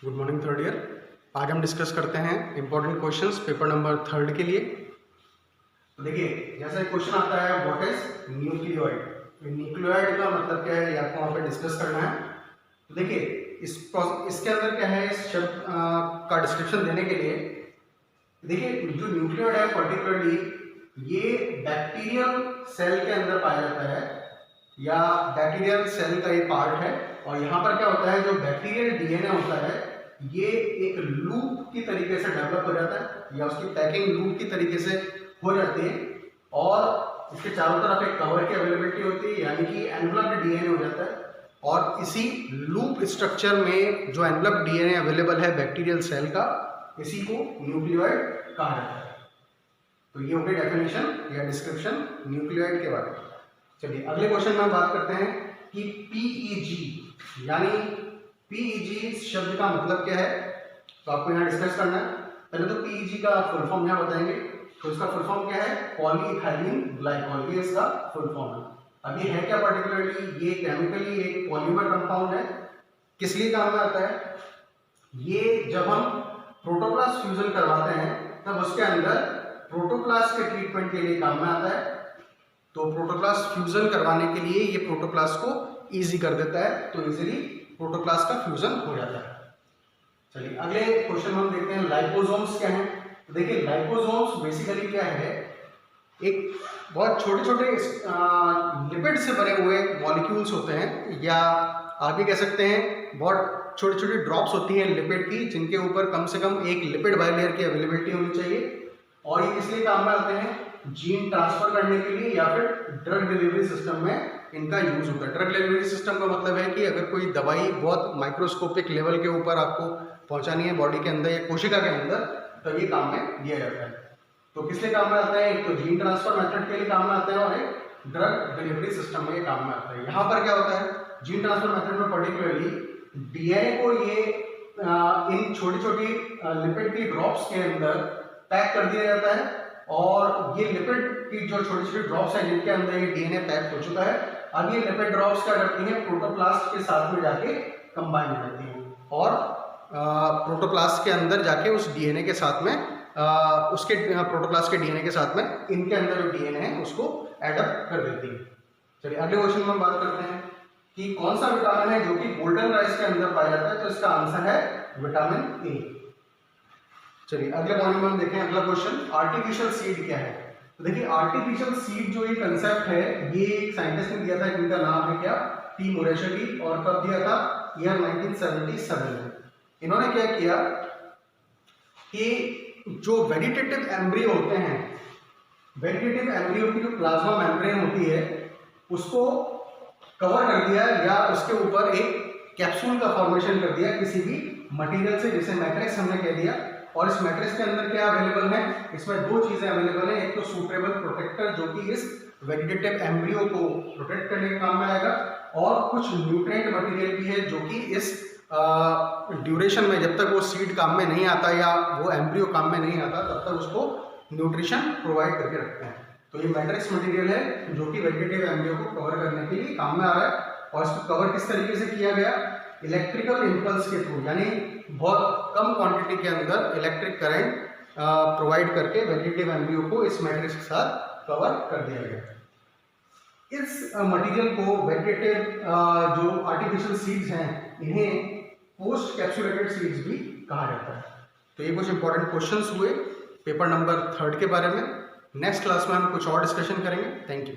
Good morning third year. आज हम discuss करते हैं इंपॉर्टेंट क्वेश्चंस पेपर नंबर 3 के लिए। तो देखिए, जैसा क्वेश्चन आता है व्हाट इज न्यूक्लियोइड। न्यूक्लियोइड का मतलब क्या है ये आपको वहाँ पे डिस्कस करना है। तो देखिए, इसके अंदर क्या है, इस शब्द का डिस्क्रिप्शन देने के लिए देखिए, जो न्यूक्लियोइड है पर्टिकुलरली ये बैक्टीरियल सेल के अंदर पाया जाता है या बैक्टीरियल सेल का ये पार्ट है। और यहाँ पर क्या होता है, जो बैक्टीरियल डीएनए होता है ये एक लूप की तरीके से डेवलप हो जाता है या उसकी पैकिंग लूप की तरीके से हो जाती है और इसके चारों तरफ एक कवर की अवेलेबिलिटी होती है, यानी कि एनवलप्ड डीएनए हो जाता है। और इसी लूप स्ट्रक्चर में जो एनवलप्ड डीएनए अवेलेबल है बैक्टीरियल सेल का, इसी को न्यूक्लियोइड कहा जाता है। तो ये हो गई डेफिनेशन या डिस्क्रिप्शन न्यूक्लियोइड के बारे में। चलिए अगले क्वेश्चन में हम बात करते हैं कि पीईजी यानी पीईजी शब्द का मतलब क्या है। तो आपको यहाँ डिस्कस करना है। पहले तो पीईजी का फुल फॉर्म यहाँ बताएंगे। तो इसका फुल फॉर्म क्या है, पॉलीइथाइलिन ग्लाइकॉल, ये इसका फुल फॉर्म है। अब ये है क्या पर्टिकुलरली, ये केमिकली एक पॉलीमर कंपाउंड है। किस लिए काम में आता है, ये जब हम प्रोटोप्लास्ट फ्यूजन करवाते हैं तब उसके अंदर प्रोटोप्लास्ट के ट्रीटमेंट के लिए काम में आता है। तो प्रोटोप्लास्ट फ्यूजन करवाने के लिए ये प्रोटोप्लास्ट को इजी कर देता है, तो इजीली प्रोटोप्लास्ट का फ्यूजन हो जाता है। चलिए अगले क्वेश्चन हम देखते हैं लाइपोसोम्स क्या हैं। तो देखिए, लाइपोसोम्स बेसिकली क्या है, एक बहुत छोटे छोटे लिपिड से बने हुए मॉलिक्यूल्स होते हैं, या आगे कह सकते हैं बहुत छोटी छोटी ड्रॉप्स होती हैं लिपिड की, जिनके ऊपर कम से कम एक लिपिड बाइलेयर की अवेलेबिलिटी होनी चाहिए। और ये इसलिए काम में आते हैं, जीन ट्रांसफर करने के लिए या फिर ड्रग डिलीवरी सिस्टम में इनका यूज होता है। ड्रग डिलीवरी सिस्टम का मतलब है कि अगर कोई दवाई बहुत माइक्रोस्कोपिक लेवल के ऊपर आपको पहुंचानी है बॉडी के अंदर या कोशिका के अंदर, तो ये काम में दिया जाता है। तो किस लिए काम में आता है, एक तो जीन ट्रांसफर मेथड के लिए काम में आता है और एक ड्रग डिलीवरी सिस्टम में काम में आता है। यहाँ पर क्या होता है, जीन ट्रांसफर मेथड में पर्टिकुलरली डीएनए को ये इन छोटी छोटी लिपिड की ड्रॉप्स के अंदर पैक कर दिया जाता है। और ये लिपिड की जो छोटी छोटी ड्रॉप्स हैं जिनके अंदर ये डीएनए पैक हो चुका है, अब ये लिपिड ड्रॉप्स क्या करती हैं, प्रोटोप्लास्ट के साथ में जाके कंबाइन हो जाती हैं और प्रोटोप्लास्ट के अंदर जाके उस डीएनए के साथ में उसके प्रोटोप्लास्ट के डीएनए के साथ में इनके अंदर जो डीएनए है उसको एडअप कर देती है। चलिए अगले क्वेश्चन में हम बात करते हैं कि कौन सा विटामिन है जो कि गोल्डन राइस के अंदर पाया जाता है। तो इसका आंसर है विटामिन ए। चलिए अगले पॉइंट में हम देखें अगला क्वेश्चन, आर्टिफिशियल सीड क्या है। तो देखिए, आर्टिफिशियल सीड जो ये कंसेप्ट है, ये एक साइंटिस्ट ने दिया था जिनका नाम है क्या, टी मोरेशकी, और कब दिया था, ईयर 1977 में। इन्होंने क्या किया कि जो वेजिटेटिव एम्ब्रियो होते हैं, वेजिटेटिव एम्ब्रियो की जो प्लाज्मा मेम्ब्रेन होती है उसको कवर कर दिया या उसके ऊपर एक कैप्सूल का फॉर्मेशन कर दिया किसी भी मटेरियल से, जिसे मैट्रिक्स हमने कह दिया। और इस मैट्रिक्स के अंदर क्या अवेलेबल है, इसमें दो चीजें अवेलेबल है, एक तो सूटेबल प्रोटेक्टर जो कि इस वेजिटेटिव एम्ब्रियो को प्रोटेक्ट करने के काम में आएगा, और कुछ न्यूट्रिएंट मटेरियल भी है जो कि इस ड्यूरेशन में, जब तक वो सीड काम में नहीं आता या वो एम्ब्रियो काम में नहीं आता, तब तक उसको न्यूट्रिशन प्रोवाइड करके रखते हैं। तो ये मैट्रिक्स मटेरियल है जो कि वेजिटेटिव एम्ब्रियो को कवर करने के लिए काम में आ रहा है। और इसको कवर किस तरीके से किया गया, इलेक्ट्रिकल इम्पल्स के थ्रू, यानी बहुत कम क्वांटिटी के अंदर इलेक्ट्रिक करंट प्रोवाइड करके वेजिटेटिव एम्ब्रियो को इस मैट्रिक्स के साथ कवर कर दिया गया। इस मटेरियल को वेजिटेटिव जो आर्टिफिशियल सीड्स हैं, इन्हें पोस्ट कैप्सुलेटेड सीड्स भी कहा जाता है। तो ये कुछ इंपॉर्टेंट क्वेश्चंस हुए पेपर नंबर 3 के बारे में। नेक्स्ट क्लास में हम कुछ और डिस्कशन करेंगे। Thank you.